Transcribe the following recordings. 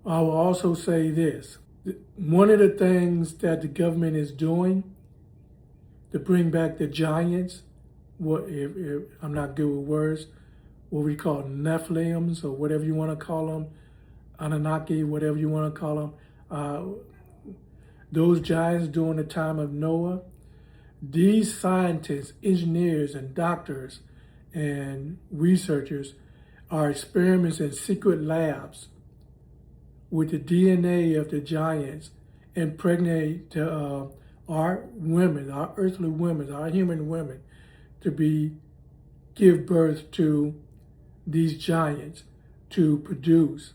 I will also say this. One of the things that the government is doing to bring back the giants, if I'm not good with words, what we call Nephilims or whatever you want to call them, Anunnaki, whatever you want to call them, those giants during the time of Noah, these scientists, engineers, and doctors and researchers are experiments in secret labs with the DNA of the giants, impregnate our women, our earthly women, our human women, to give birth to these giants, to produce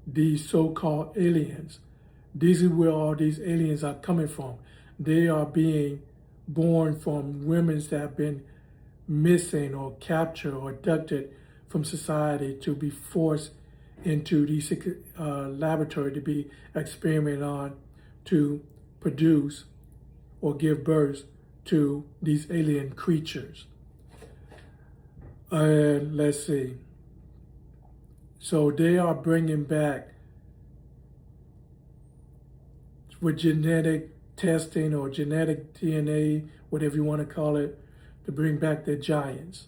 these so-called aliens. This is where all these aliens are coming from. They are being born from women that have been missing or captured or abducted from society to be forced into these laboratory to be experimented on to produce or give birth to these alien creatures. Let's see. So they are bringing back with genetic testing or genetic DNA, whatever you want to call it, to bring back the giants.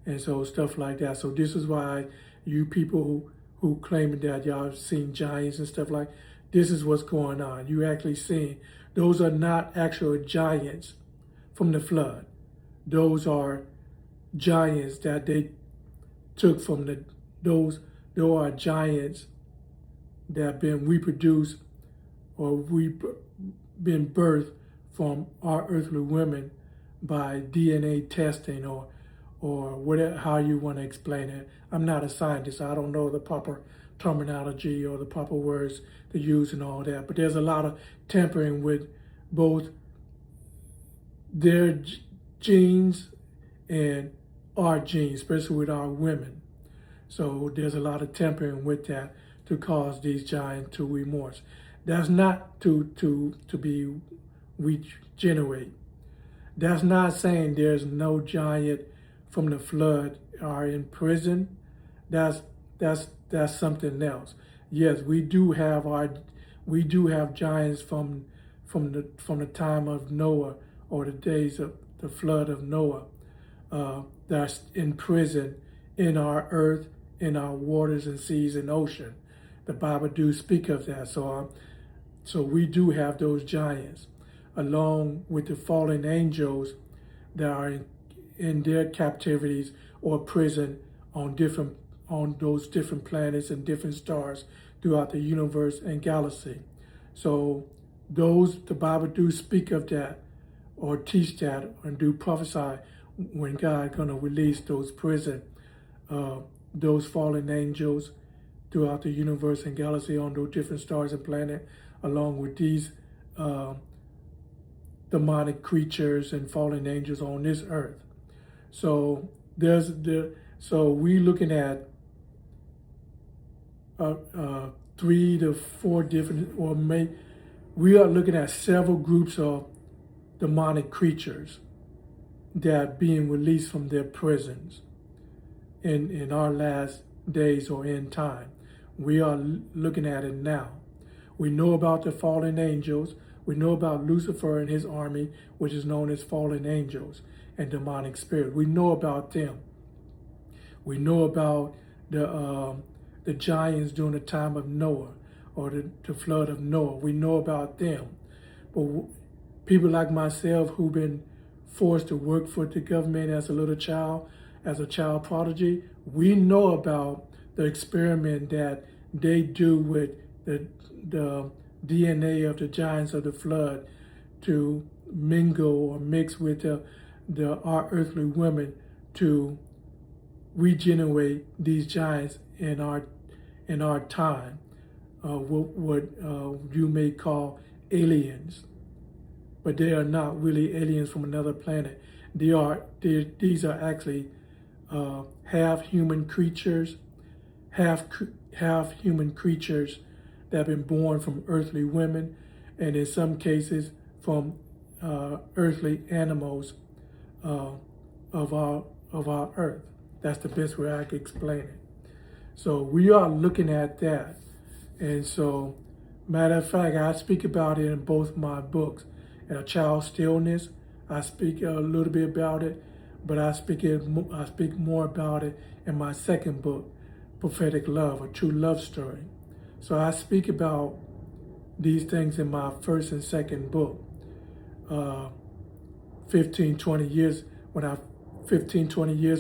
And so stuff like that. So this is why you people who claim that y'all have seen giants and stuff like, this is what's going on. You actually seeing, those are not actual giants from the flood. Those are giants that they took from those are giants that have been reproduced or been birthed from our earthly women by DNA testing or whatever, how you want to explain it. I'm not a scientist. I don't know the proper terminology or the proper words to use and all that. But there's a lot of tampering with both their genes and our genes, especially with our women. So there's a lot of tampering with that to cause these giants to remorse. That's not to be regenerate. That's not saying there's no giant from the flood are in prison. That's something else. Yes, we do have giants from the time of Noah or the days of the flood of Noah that's in prison in our earth, in our waters and seas and ocean. The Bible do speak of that. So we do have those giants, along with the fallen angels that are in their captivities or prison on those different planets and different stars throughout the universe and galaxy. So the Bible do speak of that or teach that and do prophesy when God gonna release those those fallen angels throughout the universe and galaxy on those different stars and planets, along with these demonic creatures and fallen angels on this earth. So so we looking at 3 to 4 different, we are looking at several groups of demonic creatures that are being released from their prisons in our last days or end time. We are looking at it now. We know about the fallen angels. We know about Lucifer and his army, which is known as fallen angels and demonic spirit. We know about them. We know about the giants during the time of Noah or the flood of Noah. We know about them. But people like myself who've been forced to work for the government as a little child, as a child prodigy, we know about the experiment that they do with the DNA of the giants of the flood to mingle or mix with our earthly women to regenerate these giants in our time, what you may call aliens, but they are not really aliens from another planet. These are actually half human creatures, half human creatures that have been born from earthly women, and in some cases from earthly animals of our earth. That's the best way I could explain it. So we are looking at that. And so, matter of fact, I speak about it in both my books. In A Child's Stillness, I speak a little bit about it, but I speak more about it in my second book, Prophetic Love, A True Love Story. So I speak about these things in my first and second book. 15, 20 years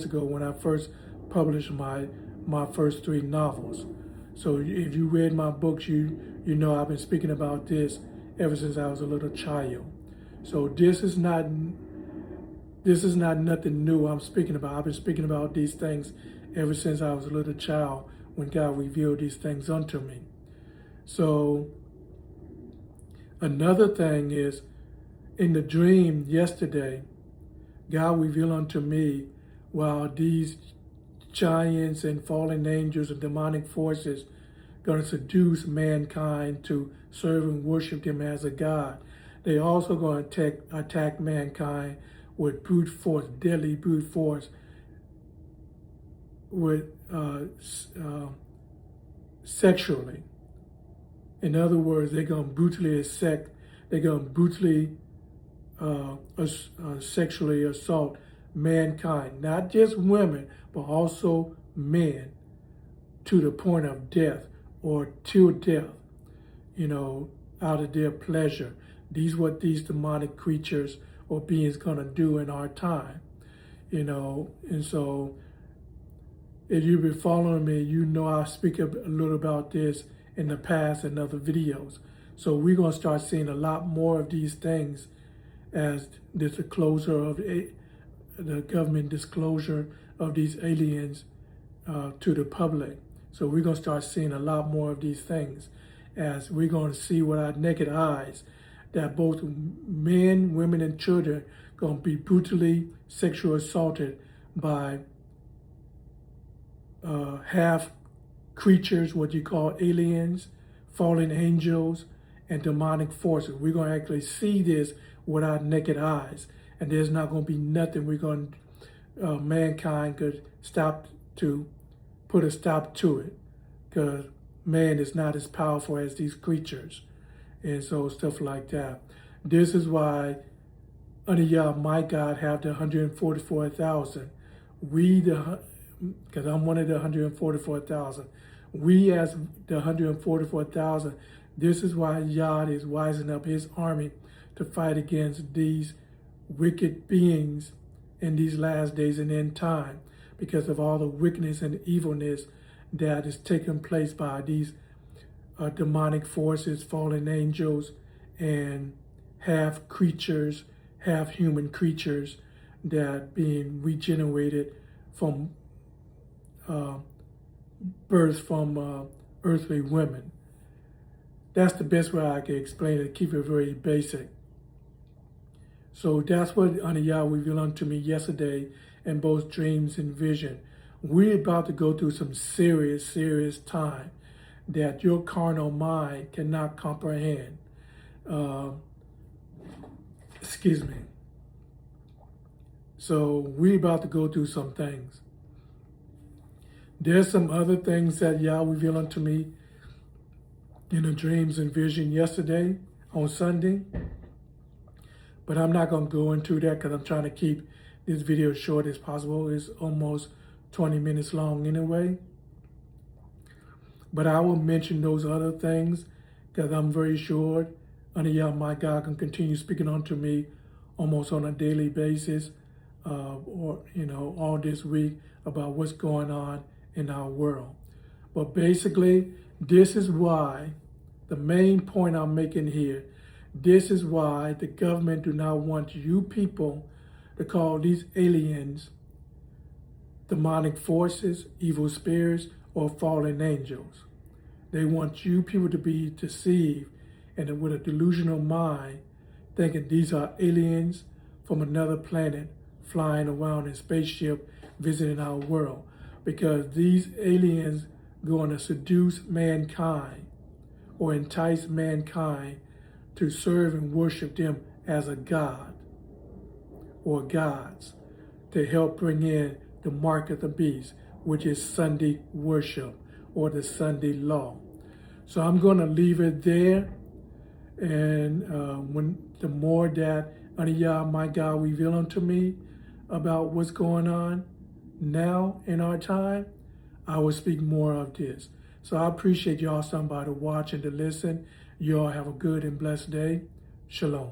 ago when I first published my first 3 novels. So if you read my books, you know I've been speaking about this ever since I was a little child. So this is not nothing new I'm speaking about. I've been speaking about these things ever since I was a little child when God revealed these things unto me. So another thing is, in the dream yesterday, God revealed unto me while these giants and fallen angels and demonic forces going to seduce mankind to serve and worship him as a God, they also going to attack mankind with brute force, deadly brute force, with sexually. In other words, they're going to brutally sexually assault mankind, not just women, but also men, to the point of death or till death, out of their pleasure. These what these demonic creatures or beings gonna do in our time, and so if you've been following me, you know I speak a little about this in the past in other videos. So we're gonna start seeing a lot more of these things as there's a closure of the government disclosure of these aliens to the public. So we're going to start seeing a lot more of these things as we're going to see with our naked eyes that both men, women, and children are going to be brutally sexually assaulted by half creatures, what you call aliens, fallen angels, and demonic forces. We're going to actually see this with our naked eyes, and there's not going to be nothing mankind could put a stop to it, because man is not as powerful as these creatures, and so stuff like that. This is why under Yah, my God, have the 144,000. Because I'm one of the 144,000. We as the 144,000, this is why Yah is wising up his army to fight against these wicked beings in these last days and end time, because of all the wickedness and evilness that is taking place by these demonic forces, fallen angels, and half creatures, half human creatures that being regenerated from birth from earthly women. That's the best way I can explain it, keep it very basic. So that's what Yah revealed unto me yesterday in both dreams and vision. We're about to go through some serious, serious time that your carnal mind cannot comprehend. Excuse me. So we're about to go through some things. There's some other things that Yah revealed unto me in the dreams and vision yesterday on Sunday. But I'm not going to go into that because I'm trying to keep this video as short as possible. It's almost 20 minutes long anyway. But I will mention those other things because I'm very sure Yah, my God, can continue speaking unto me almost on a daily basis or all this week about what's going on in our world. But basically, this is why, the main point I'm making here, this is why the government do not want you people to call these aliens demonic forces, evil spirits, or fallen angels. They want you people to be deceived and with a delusional mind, thinking these are aliens from another planet flying around in spaceship visiting our world, because these aliens going to seduce mankind or entice mankind to serve and worship them as a god or gods, to help bring in the mark of the beast, which is Sunday worship or the Sunday law. So I'm going to leave it there. And when the more that Aniyah, my God, reveal unto me about what's going on now in our time, I will speak more of this. So I appreciate y'all, somebody, to watch and to listen. Y'all have a good and blessed day. Shalom.